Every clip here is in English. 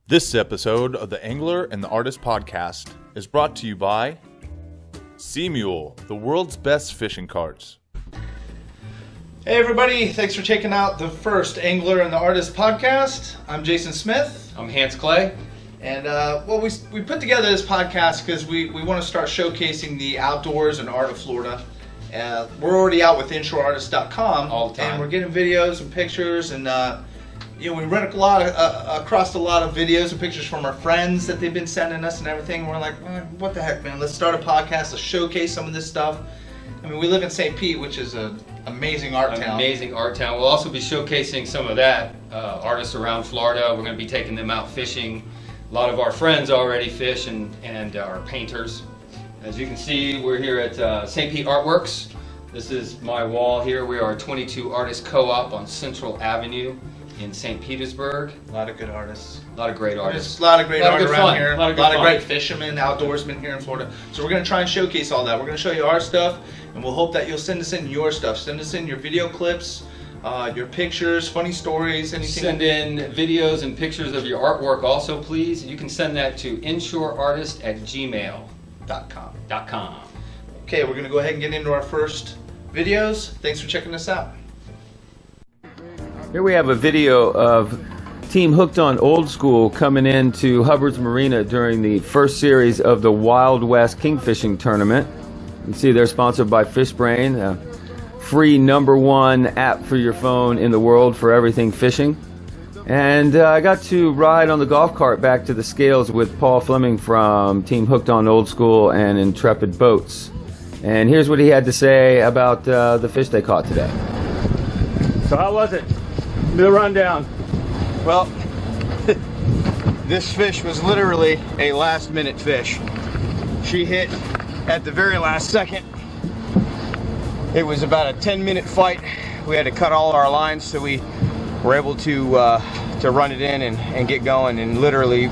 This episode of the Angler and the Artist podcast is brought to you by Sea Mule, the world's best fishing carts. Hey everybody, thanks for checking out the first Angler and the Artist podcast. I'm Jason Smith. I'm Hans Clay. And we put together this podcast because we want to start showcasing the outdoors and art of Florida. We're already out with InshoreArtist.com all the time. And we're getting videos and pictures and we run across a lot of videos and pictures from our friends that they've been sending us and everything. And we're like, what the heck, man? Let's start a podcast to showcase some of this stuff. I mean, we live in St. Pete, which is an amazing art town. Amazing art town. We'll also be showcasing some of that artists around Florida. We're going to be taking them out fishing. A lot of our friends already fish and are painters. As you can see, we're here at St. Pete Artworks. This is my wall here. We are a 22 artist co-op on Central Avenue in St. Petersburg. A lot of good artists. A lot of great artists. There's a lot of great art around here. A lot of great fishermen, outdoorsmen here in Florida. So we're going to try and showcase all that. We're going to show you our stuff, and we'll hope that you'll send us in your stuff. Send us in your video clips, your pictures, funny stories, anything. Send in videos and pictures of your artwork also, please. You can send that to inshoreartist@gmail.com. Okay, we're going to go ahead and get into our first videos. Thanks for checking us out. Here we have a video of Team Hooked on Old School coming into Hubbard's Marina during the first series of the Wild West Kingfishing Tournament. You can see they're sponsored by FishBrain, a free #1 app for your phone in the world for everything fishing. And I got to ride on the golf cart back to the scales with Paul Fleming from Team Hooked on Old School and Intrepid Boats. And here's what he had to say about the fish they caught today. So how was it? The rundown. Well, this fish was literally a last-minute fish. She hit at the very last second. It was about a 10-minute fight. We had to cut all our lines so we were able to run it in and get going. And literally,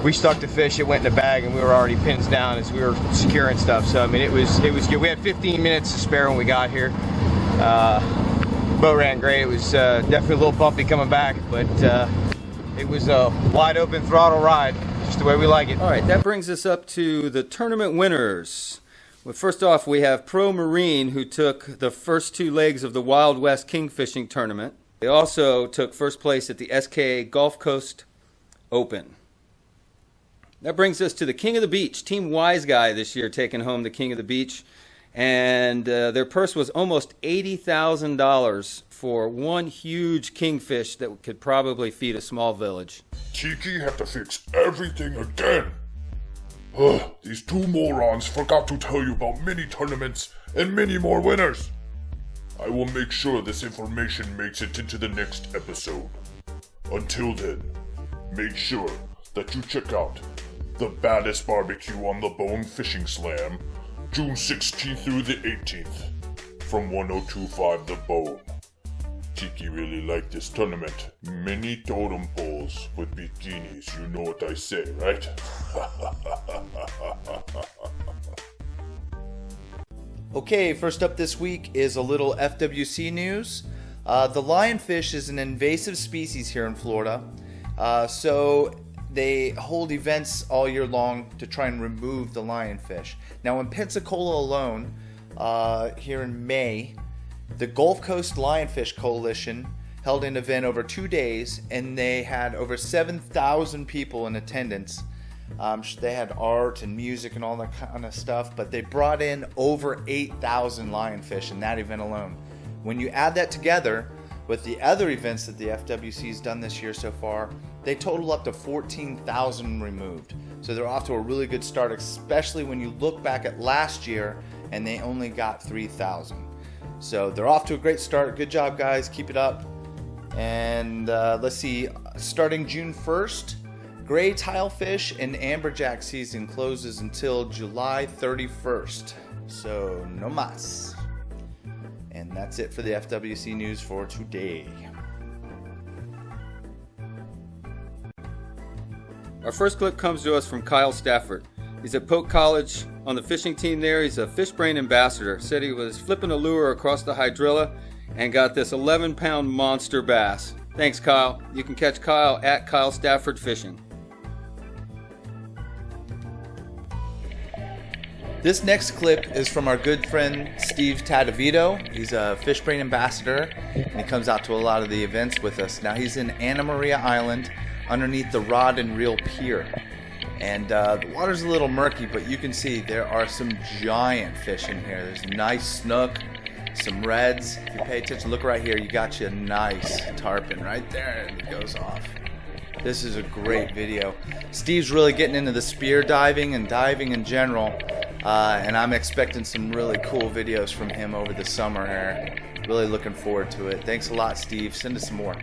we stuck the fish. It went in the bag, and we were already pins down as we were securing stuff. So I mean, it was good. We had 15 minutes to spare when we got here. Boat ran great. It was definitely a little bumpy coming back, but it was a wide open throttle ride, just the way we like it. All right, that brings us up to the tournament winners. Well, first off, we have Pro Marine, who took the first 2 legs of the Wild West Kingfishing Tournament. They also took first place at the SKA Gulf Coast Open. That brings us to the King of the Beach. Team Wise Guy this year taking home the King of the Beach. And their purse was almost $80,000 for one huge kingfish that could probably feed a small village. Tiki have to fix everything again. These 2 morons forgot to tell you about mini tournaments and many more winners. I will make sure this information makes it into the next episode. Until then, make sure that you check out the baddest barbecue on the Bone Fishing Slam, June 16th through the 18th, from 1025 The Bone. Tiki really liked this tournament. Many totem poles with bikinis, you know what I say, right? Okay, first up this week is a little FWC news. The lionfish is an invasive species here in Florida, so they hold events all year long to try and remove the lionfish. Now in Pensacola alone, here in May, the Gulf Coast Lionfish Coalition held an event over 2 days, and they had over 7,000 people in attendance. They had art and music and all that kind of stuff, but they brought in over 8,000 lionfish in that event alone. When you add that together with the other events that the FWC's done this year so far, they total up to 14,000 removed. So they're off to a really good start, especially when you look back at last year and they only got 3,000. So they're off to a great start. Good job, guys. Keep it up. And let's see, starting June 1st, gray tilefish and amberjack season closes until July 31st. So no mas. And that's it for the FWC news for today. Our first clip comes to us from Kyle Stafford. He's at Polk College on the fishing team there. He's a FishBrain ambassador. Said he was flipping a lure across the hydrilla and got this 11-pound monster bass. Thanks, Kyle. You can catch Kyle at Kyle Stafford Fishing. This next clip is from our good friend Steve Tadavito. He's a fish brain ambassador, and he comes out to a lot of the events with us. Now he's in Anna Maria Island underneath the Rod and Reel Pier. And the water's a little murky, but you can see there are some giant fish in here. There's nice snook, some reds. If you pay attention, look right here. You got you a nice tarpon right there, and it goes off. This is a great video. Steve's really getting into the spear diving and diving in general, and I'm expecting some really cool videos from him over the summer here. Really looking forward to it. Thanks a lot, Steve. Send us some more.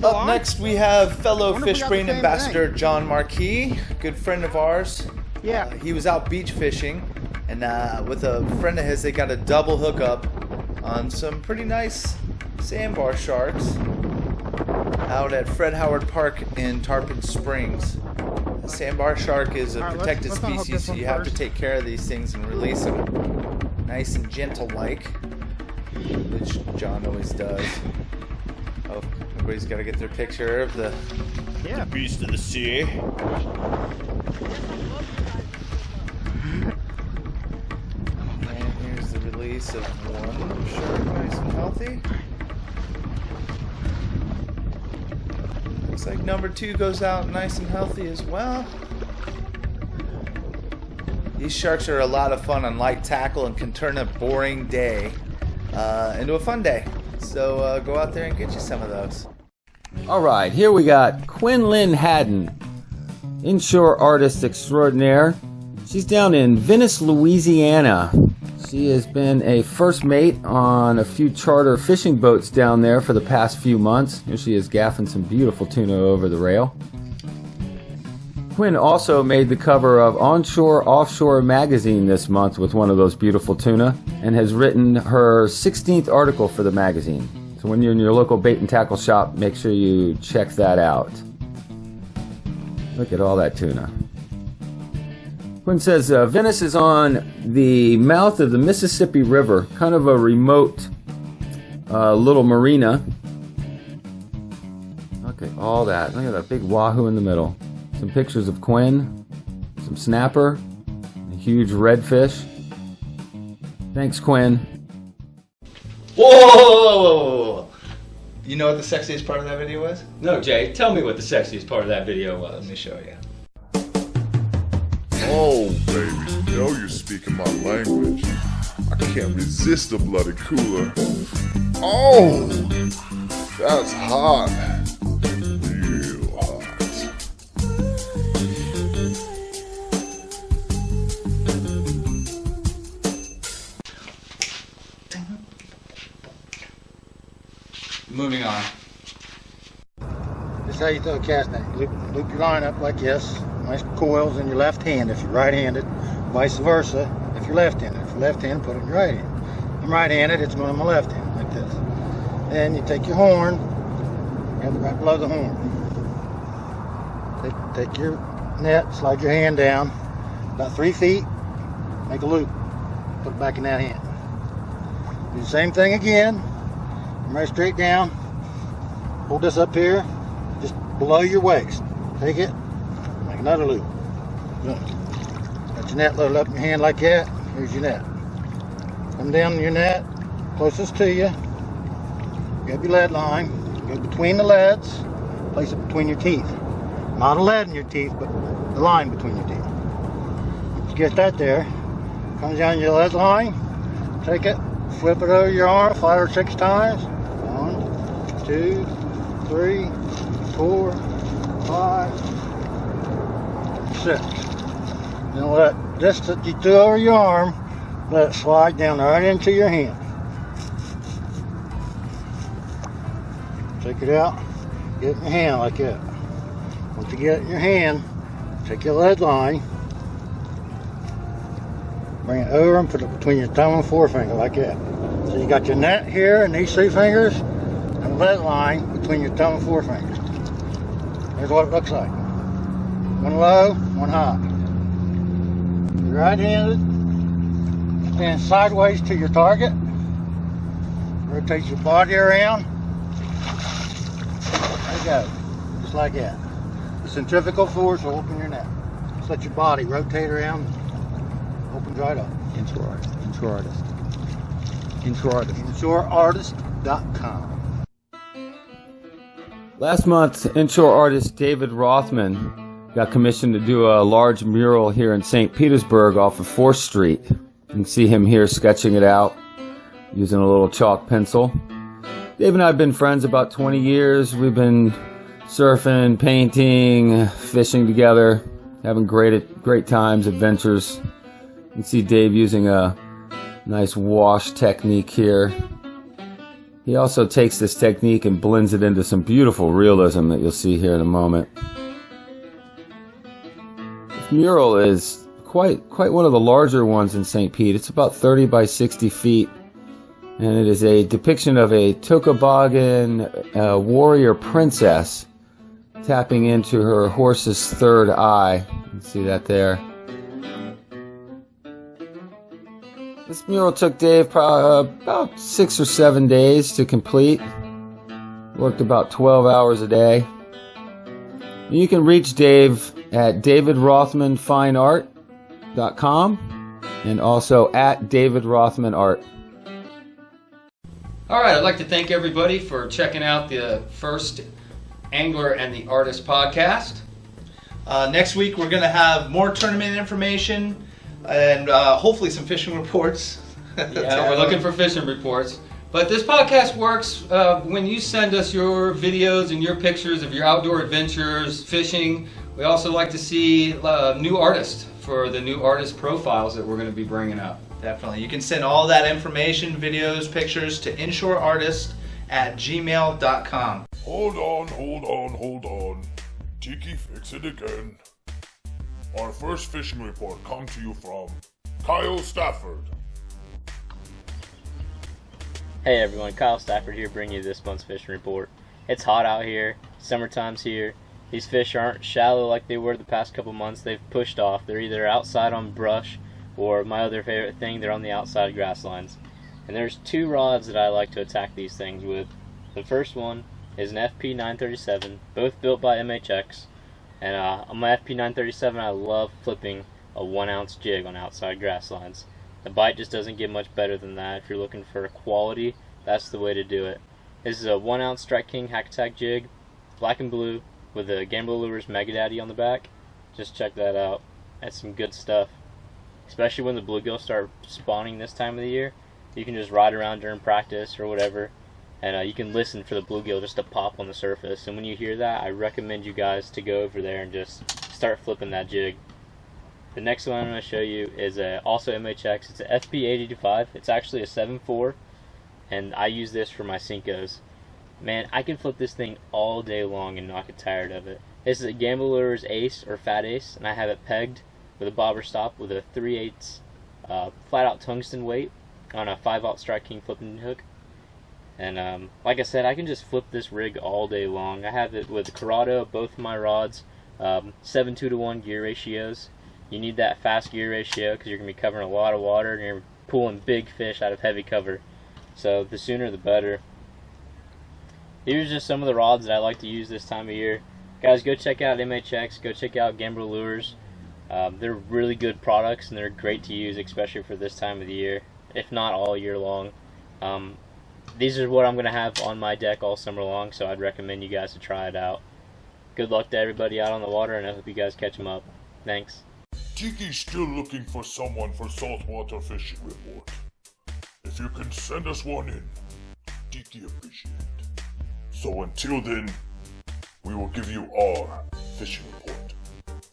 Up next, we have fellow fish brain ambassador John Marquis, good friend of ours. Yeah. He was out beach fishing, and with a friend of his, they got a double hookup on some pretty nice sandbar sharks out at Fred Howard Park in Tarpon Springs. The sandbar shark is a protected species, so you have to take care of these things and release them nice and gentle-like, which John always does. Oh, everybody's got to get their picture of the beast of the sea. And here's the release of one shark, nice and healthy. Looks like number 2 goes out nice and healthy as well. These sharks are a lot of fun on light tackle and can turn a boring day into a fun day. So go out there and get you some of those. All right, here we got Quinlan Haddon, inshore artist extraordinaire. She's down in Venice, Louisiana. She has been a first mate on a few charter fishing boats down there for the past few months. Here she is gaffing some beautiful tuna over the rail. Quinn also made the cover of Onshore Offshore magazine this month with one of those beautiful tuna, and has written her 16th article for the magazine. So when you're in your local bait and tackle shop, make sure you check that out. Look at all that tuna. Quinn says Venice is on the mouth of the Mississippi River, kind of a remote little marina. Look at all that. Look at that big wahoo in the middle. Some pictures of Quinn, some snapper, a huge redfish. Thanks, Quinn. Whoa! You know what the sexiest part of that video was? No, Jay, tell me what the sexiest part of that video was. Let me show you. Oh, baby, you know you're speaking my language. I can't resist a bloody cooler. Oh, that's hot. Real hot. Moving on. This is how you throw a cast net. Loop your line up like this. Nice coils in your left hand if you're right-handed. Vice versa if you're left-handed. If you're left-handed, put it in your right hand. I'm right-handed, it's going on my left hand, like this. Then you take your horn, grab it right below the horn. Take your net, slide your hand down about 3 feet, make a loop, put it back in that hand. Do the same thing again. Come right straight down. Hold this up here, just below your waist. Take it, make another loop. Got your net loaded up in your hand like that. Here's your net. Come down your net, closest to you. Grab your lead line, go between the leads, place it between your teeth. Not a lead in your teeth, but the line between your teeth. Once you get that there, comes down your lead line, take it, flip it over your arm 5 or 6 times. 1, 2, 3, 4, 5, 6. Then let this that you threw over your arm, let it slide down right into your hand. Take it out, get it in your hand like that. Once you get it in your hand, take your lead line, bring it over and put it between your thumb and forefinger like that. So you got your net here and these 3 fingers, and the lead line between your thumb and forefinger. Here's what it looks like. One low, one high. You're right-handed, stand sideways to your target, Rotate your body around. There you go. Just like that. The centrifugal force will open your neck. Just let your body rotate around. Opens right up. Inshore artist. Inshore artist. Inshore artist. InshoreArtist.com. Last month, inshore artist David Rothman got commissioned to do a large mural here in St. Petersburg off of 4th Street. You can see him here sketching it out using a little chalk pencil. Dave and I have been friends about 20 years. We've been surfing, painting, fishing together, having great times, adventures. You can see Dave using a nice wash technique here. He also takes this technique and blends it into some beautiful realism that you'll see here in a moment. This mural is quite one of the larger ones in St. Pete. It's about 30 by 60 feet, and it is a depiction of a Tokobagan warrior princess tapping into her horse's third eye. You can see that there. This mural took Dave about 6 or 7 days to complete. Worked about 12 hours a day. You can reach Dave at davidrothmanfineart.com and also at davidrothmanart. All right, I'd like to thank everybody for checking out the first Angler and the Artist podcast. Next week we're going to have more tournament information and hopefully some fishing reports. Yeah, we're looking for fishing reports. But this podcast works when you send us your videos and your pictures of your outdoor adventures, fishing. We also like to see new artists for the new artist profiles that we're going to be bringing up. Definitely. You can send all that information, videos, pictures to inshoreartist@gmail.com. Hold on. Tiki, fix it again. Our first fishing report comes to you from Kyle Stafford. Hey everyone, Kyle Stafford here bringing you this month's fishing report. It's hot out here, summertime's here. These fish aren't shallow like they were the past couple months. They've pushed off. They're either outside on brush, or my other favorite thing, they're on the outside grass lines. And there's 2 rods that I like to attack these things with. The first one is an FP 937, both built by MHX. And on my FP 937, I love flipping a 1-ounce jig on outside grass lines. The bite just doesn't get much better than that. If you're looking for quality, that's the way to do it. This is a 1-ounce Strike King Hack Attack jig, black and blue, with the Gambler Lures Mega Daddy on the back. Just check that out. That's some good stuff. Especially when the bluegills start spawning this time of the year. You can just ride around during practice or whatever, and you can listen for the bluegill just to pop on the surface. And when you hear that, I recommend you guys to go over there and just start flipping that jig. The next one I'm going to show you is also MHX. It's a FP885. It's actually a 7.4, and I use this for my Cincos. Man, I can flip this thing all day long and not get tired of it. This is a Gambler Lures Ace or Fat Ace, and I have it pegged with a bobber stop with a 3/8 flat out tungsten weight on a 5/0 Strike King flipping hook. And like I said, I can just flip this rig all day long. I have it with the Corrado, both of my rods, 7:2-to-1 gear ratios. You need that fast gear ratio because you're going to be covering a lot of water and you're pulling big fish out of heavy cover. So the sooner the better. These are just some of the rods that I like to use this time of year. Guys, go check out MHX, go check out Gambler Lures. They're really good products and they're great to use, especially for this time of the year, if not all year long. These are what I'm going to have on my deck all summer long, so I'd recommend you guys to try it out. Good luck to everybody out on the water, and I hope you guys catch them up. Thanks. Tiki's still looking for someone for saltwater fishing report. If you can send us one in, Tiki appreciate it. So until then, we will give you our fishing report.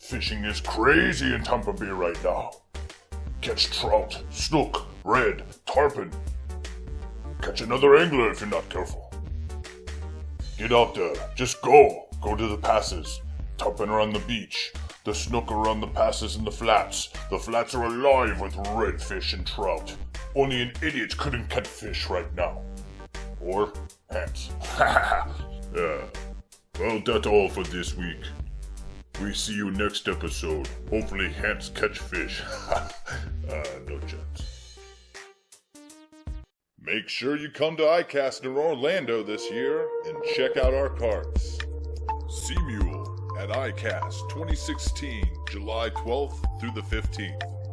Fishing is crazy in Tampa Bay right now. Catch trout, snook, red, tarpon. Catch another angler if you're not careful. Get out there, just go. Go to the passes. Tarpon are on the beach. The snook are on the passes and the flats. The flats are alive with redfish and trout. Only an idiot couldn't catch fish right now. Or Hans. Yeah. Well, that's all for this week. We see you next episode. Hopefully Hans catch fish. No chance. Make sure you come to ICAST in Orlando this year and check out our carts. Sea Mule at ICAST 2016, July 12th through the 15th.